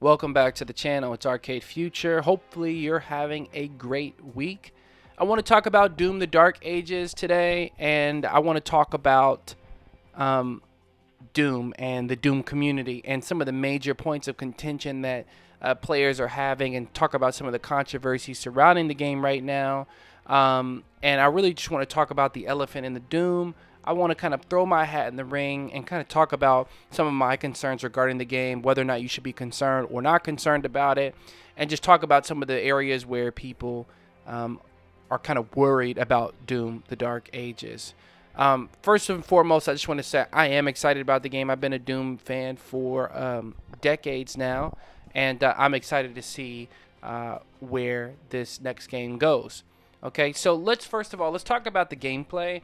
Welcome back to the channel. It's Arcade Future. Hopefully you're having a great week. I want to talk about Doom the Dark Ages today, and I want to talk about um, Doom and the Doom community and some of the major points of contention that players are having, and talk about some of the controversy surrounding the game right now. And I really just want to talk about the elephant in the Doom. I want to kind of throw my hat in the ring and kind of talk about some of my concerns regarding the game, whether or not you should be concerned or not concerned about it, and just talk about some of the areas where people are kind of worried about Doom the Dark Ages. First and foremost, I just want to say I am excited about the game. I've been a Doom fan for decades now, and I'm excited to see where this next game goes. Okay, so let's talk about the gameplay.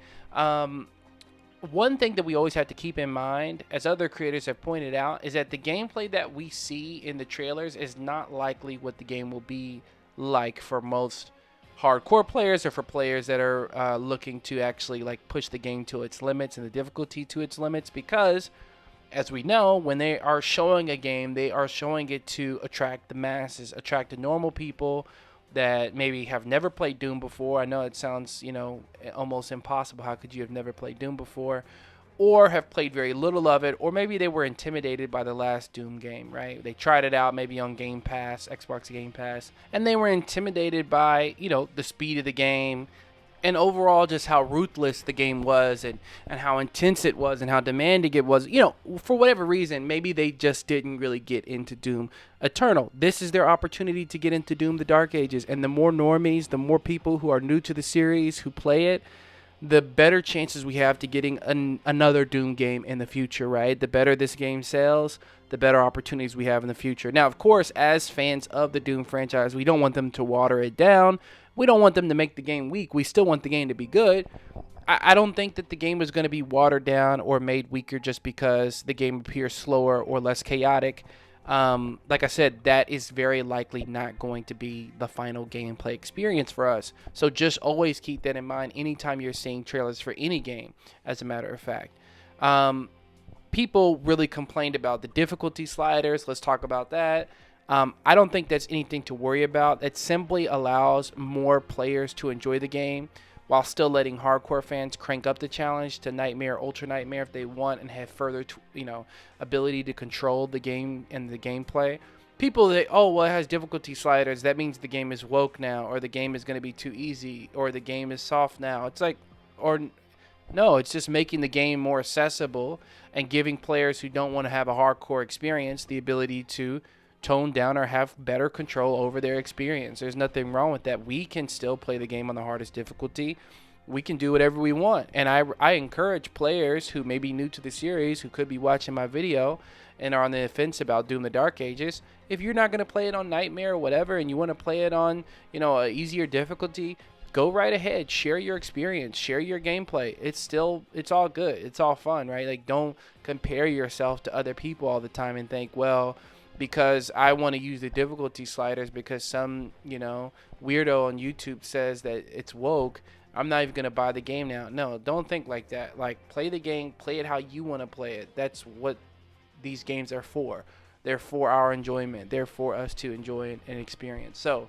One thing that we always have to keep in mind, as other creators have pointed out, is that the gameplay that we see in the trailers is not likely what the game will be like for most hardcore players, or for players that are looking to actually like push the game to its limits and the difficulty to its limits, because as we know, when they are showing a game, they are showing it to attract the masses, attract the normal people that maybe have never played Doom before. I know it sounds, almost impossible. How could you have never played Doom before? Or have played very little of it, or maybe they were intimidated by the last Doom game, right? They tried it out maybe on Game Pass, Xbox Game Pass, and they were intimidated by, the speed of the game, and overall just how ruthless the game was, and how intense it was, and how demanding it was. For whatever reason, maybe they just didn't really get into Doom Eternal. This is their opportunity to get into Doom the Dark Ages, and the more normies, the more people who are new to the series who play it, the better chances we have to getting another Doom game in the future, right? The better this game sells, the better opportunities we have in the future. Now, of course, as fans of the Doom franchise, we don't want them to water it down. We don't want them to make the game weak. We still want the game to be good. I don't think that the game is going to be watered down or made weaker just because the game appears slower or less chaotic. Like I said, that is very likely not going to be the final gameplay experience for us. So just always keep that in mind anytime you're seeing trailers for any game, as a matter of fact. People really complained about the difficulty sliders. Let's talk about that. I don't think that's anything to worry about. It simply allows more players to enjoy the game while still letting hardcore fans crank up the challenge to Nightmare, Ultra Nightmare if they want, and have further, ability to control the game and the gameplay. People that, it has difficulty sliders, that means the game is woke now, or the game is going to be too easy, or the game is soft now. It's like, or no, it's just making the game more accessible and giving players who don't want to have a hardcore experience the ability to tone down or have better control over their experience. There's nothing wrong with that. We can still play the game on the hardest difficulty. We can do whatever we want. And I encourage players who may be new to the series, who could be watching my video and are on the fence about Doom the Dark Ages, if you're not going to play it on Nightmare or whatever, and you want to play it on, a easier difficulty, go right ahead. Share your experience. Share your gameplay. It's all good. It's all fun, right? Like, don't compare yourself to other people all the time and think, well, because I want to use the difficulty sliders because some, weirdo on YouTube says that it's woke, I'm not even going to buy the game now. No, don't think like that. Like, play the game, play it how you want to play it. That's what these games are for. They're for our enjoyment. They're for us to enjoy and experience. So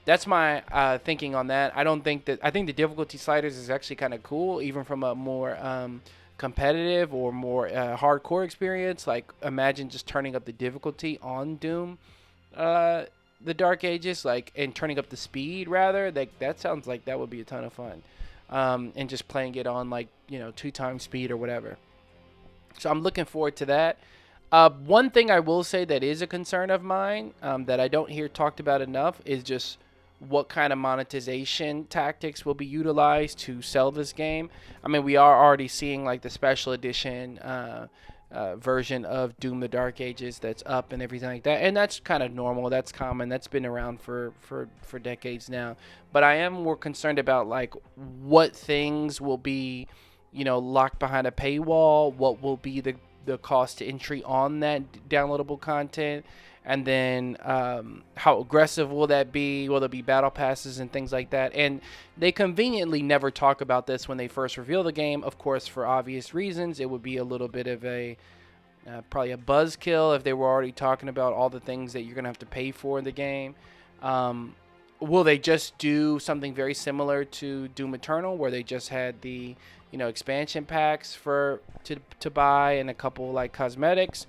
that's my thinking on that. I think the difficulty sliders is actually kind of cool, even from a more competitive or more hardcore experience. Like, imagine just turning up the difficulty on Doom the Dark Ages, like, and turning up the speed rather. That sounds like that would be a ton of fun, and just playing it on, like, 2 times speed or whatever. So I'm looking forward to that. One thing I will say that is a concern of mine, that I don't hear talked about enough, is just what kind of monetization tactics will be utilized to sell this game. I mean, we are already seeing, like, the special edition version of Doom the Dark Ages that's up and everything like that, and that's kind of normal. That's common. That's been around for decades now. But I am more concerned about, like, what things will be, locked behind a paywall, what will be the cost to entry on that downloadable content, and then how aggressive will that be? Will there be battle passes and things like that? And they conveniently never talk about this when they first reveal the game. Of course, for obvious reasons, it would be a little bit of a probably a buzzkill if they were already talking about all the things that you're going to have to pay for in the game. Um, will they just do something very similar to Doom Eternal, where they just had the expansion packs to buy and a couple like cosmetics?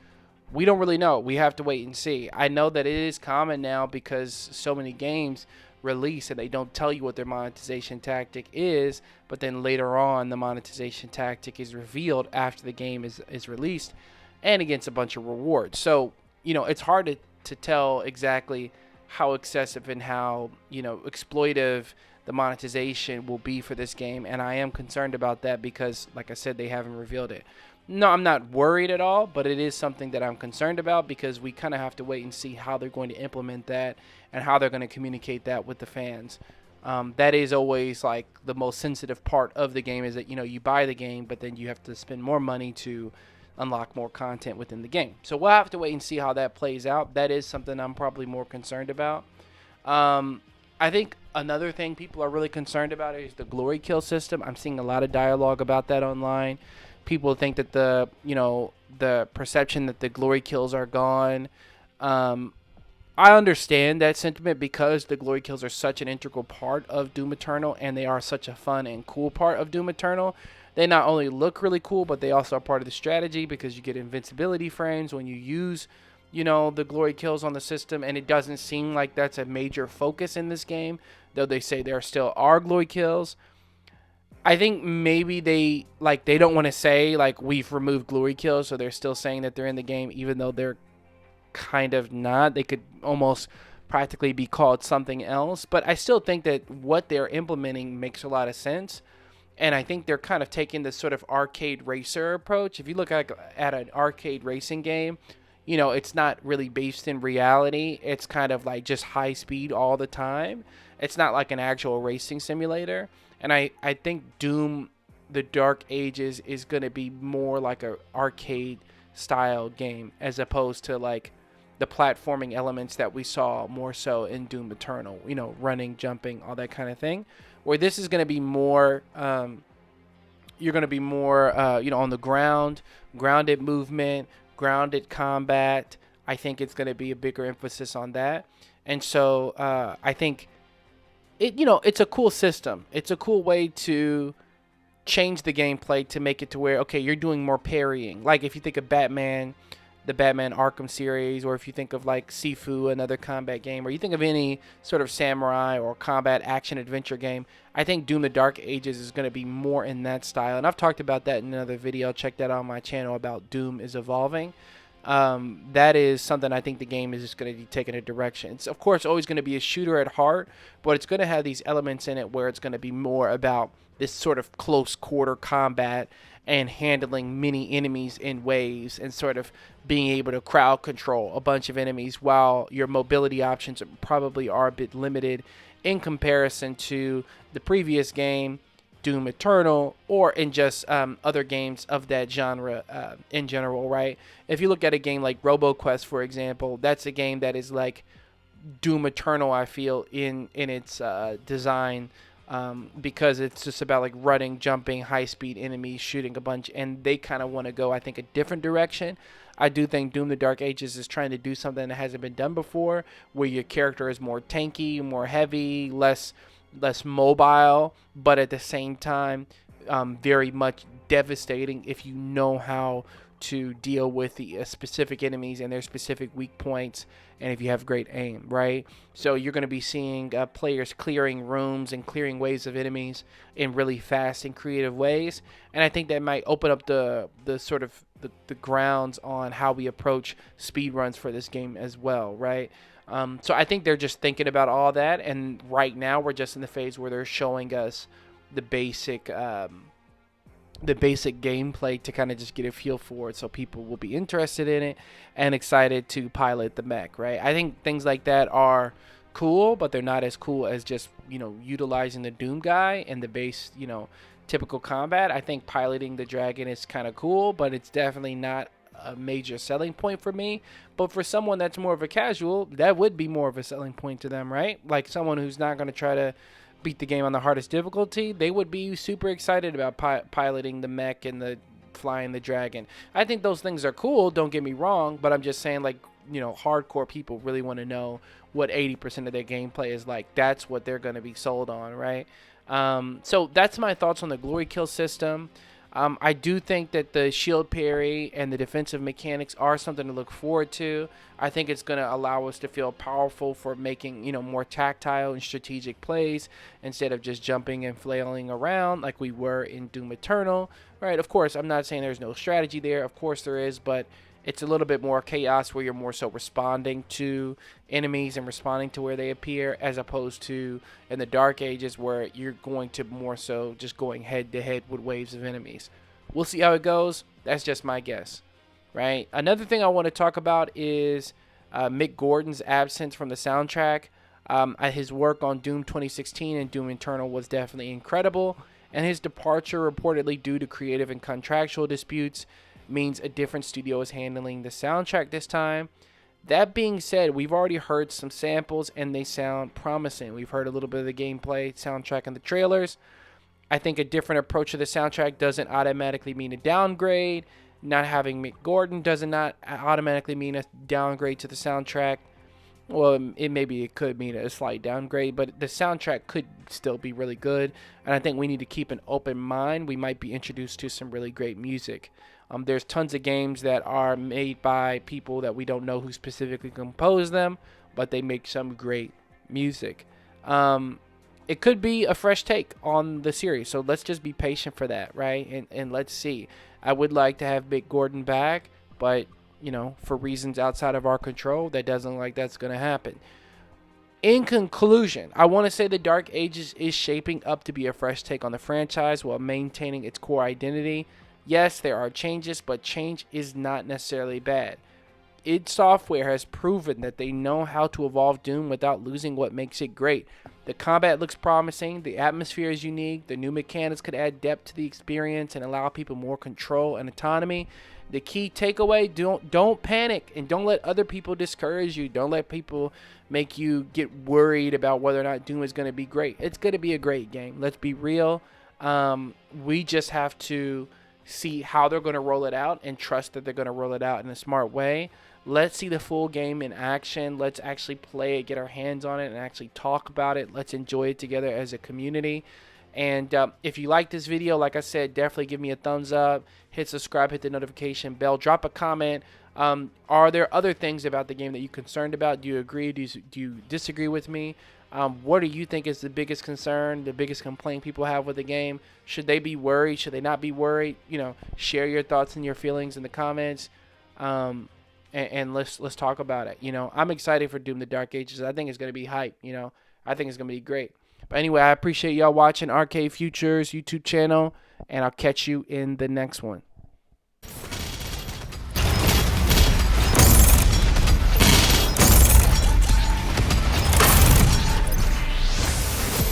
We don't really know. We have to wait and see. I know that it is common now because so many games release and they don't tell you what their monetization tactic is, but then later on the monetization tactic is revealed after the game is released and against a bunch of rewards. So, it's hard to tell exactly how excessive and how, exploitive the monetization will be for this game. And I am concerned about that because, like I said, they haven't revealed it. No, I'm not worried at all, but it is something that I'm concerned about because we kind of have to wait and see how they're going to implement that and how they're going to communicate that with the fans. That is always like the most sensitive part of the game is that, you buy the game, but then you have to spend more money to unlock more content within the game. So we'll have to wait and see how that plays out. That is something I'm probably more concerned about. I think another thing people are really concerned about is the glory kill system. I'm seeing a lot of dialogue about that online. People think that the perception that the glory kills are gone. I understand that sentiment because the glory kills are such an integral part of Doom Eternal and they are such a fun and cool part of Doom Eternal. They not only look really cool, but they also are part of the strategy because you get invincibility frames when you use, the glory kills on the system, and it doesn't seem like that's a major focus in this game, though they say there still are glory kills. I think maybe they don't want to say like we've removed glory kills, so they're still saying that they're in the game even though they're kind of not. They could almost practically be called something else, but I still think that what they're implementing makes a lot of sense. And I think they're kind of taking this sort of arcade racer approach. If you look at an arcade racing game, it's not really based in reality. It's kind of like just high speed all the time. It's not like an actual racing simulator. And I think Doom, the Dark Ages, is going to be more like a arcade style game as opposed to like the platforming elements that we saw more so in Doom Eternal, running, jumping, all that kind of thing. Where this is going to be more, you're going to be more, on the ground, grounded movement, grounded combat. I think it's going to be a bigger emphasis on that. And so I think it's a cool system. It's a cool way to change the gameplay to make it to where, okay, you're doing more parrying. Like if you think of Batman, the Batman Arkham series, or if you think of like Sifu, another combat game, or you think of any sort of samurai or combat action adventure game, I think Doom the Dark Ages is going to be more in that style. And I've talked about that in another video. Check that out on my channel about Doom is Evolving. That is something I think the game is just going to be taking a direction. It's, of course, always going to be a shooter at heart, but it's going to have these elements in it where it's going to be more about this sort of close quarter combat and handling many enemies in waves and sort of being able to crowd control a bunch of enemies while your mobility options probably are a bit limited in comparison to the previous game, Doom Eternal, or in just other games of that genre in general, right? If you look at a game like RoboQuest, for example, that's a game that is like Doom Eternal, I feel, in its design, because it's just about like running, jumping, high-speed enemies, shooting a bunch, and they kind of want to go, I think, a different direction. I do think Doom the Dark Ages is trying to do something that hasn't been done before, where your character is more tanky, more heavy, less mobile, but at the same time, very much devastating if you know how to deal with the specific enemies and their specific weak points, and if you have great aim, right? So you're going to be seeing players clearing rooms and clearing waves of enemies in really fast and creative ways, and I think that might open up the sort of the grounds on how we approach speed runs for this game as well, right? So I think they're just thinking about all that, and right now we're just in the phase where they're showing us the basic gameplay to kind of just get a feel for it, so people will be interested in it and excited to pilot the mech, right? I think things like that are cool, but they're not as cool as just, utilizing the Doom guy and the base, typical combat. I think piloting the dragon is kind of cool, but it's definitely not a major selling point for me. But for someone that's more of a casual, that would be more of a selling point to them, right? Like someone who's not going to try to beat the game on the hardest difficulty, they would be super excited about piloting the mech and the flying the dragon. I think those things are cool, don't get me wrong, but I'm just saying, like, hardcore people really want to know what 80% of their gameplay is like. That's what they're going to be sold on, right? So that's my thoughts on the glory kill system. I do think that the shield parry and the defensive mechanics are something to look forward to. I think it's going to allow us to feel powerful for making, more tactile and strategic plays instead of just jumping and flailing around like we were in Doom Eternal, right? Of course, I'm not saying there's no strategy there. Of course there is, but it's a little bit more chaos where you're more so responding to enemies and responding to where they appear, as opposed to in the Dark Ages where you're going to more so just going head to head with waves of enemies. We'll see how it goes. That's just my guess, right? Another thing I want to talk about is Mick Gordon's absence from the soundtrack. His work on Doom 2016 and Doom Eternal was definitely incredible, and his departure, reportedly due to creative and contractual disputes, means a different studio is handling the soundtrack this time. That being said, we've already heard some samples and they sound promising. We've heard a little bit of the gameplay, soundtrack, and the trailers. I think a different approach to the soundtrack doesn't automatically mean a downgrade. Not having Mick Gordon doesn't not automatically mean a downgrade to the soundtrack. Well, maybe it could mean a slight downgrade, but the soundtrack could still be really good. And I think we need to keep an open mind. We might be introduced to some really great music. There's tons of games that are made by people that we don't know who specifically composed them, but they make some great music. It could be a fresh take on the series, so let's just be patient for that, right? And let's see. I would like to have Mick Gordon back, but for reasons outside of our control, that doesn't look like that's going to happen. In conclusion, I want to say the Dark Ages is shaping up to be a fresh take on the franchise while maintaining its core identity. Yes, there are changes, but change is not necessarily bad. id Software has proven that they know how to evolve Doom without losing what makes it great. The combat looks promising, the atmosphere is unique, the new mechanics could add depth to the experience and allow people more control and autonomy. The key takeaway, don't panic and don't let other people discourage you. Don't let people make you get worried about whether or not Doom is going to be great. It's going to be a great game. Let's be real. We just have to see how they're going to roll it out and trust that they're going to roll it out in a smart way. Let's see the full game in action. Let's actually play it, get our hands on it, and actually talk about it. Let's enjoy it together as a community. And if you like this video, like I said, definitely give me a thumbs up, hit subscribe, hit the notification bell, drop a comment. Are there other things about the game that you're concerned about? Do you agree? Do you disagree with me? What do you think is the biggest concern, the biggest complaint people have with the game? Should they be worried? Should they not be worried? Share your thoughts and your feelings in the comments, and let's talk about it. I'm excited for Doom: The Dark Ages. I think it's gonna be hype. I think it's gonna be great. But anyway, I appreciate y'all watching Arcade Futures YouTube channel, and I'll catch you in the next one.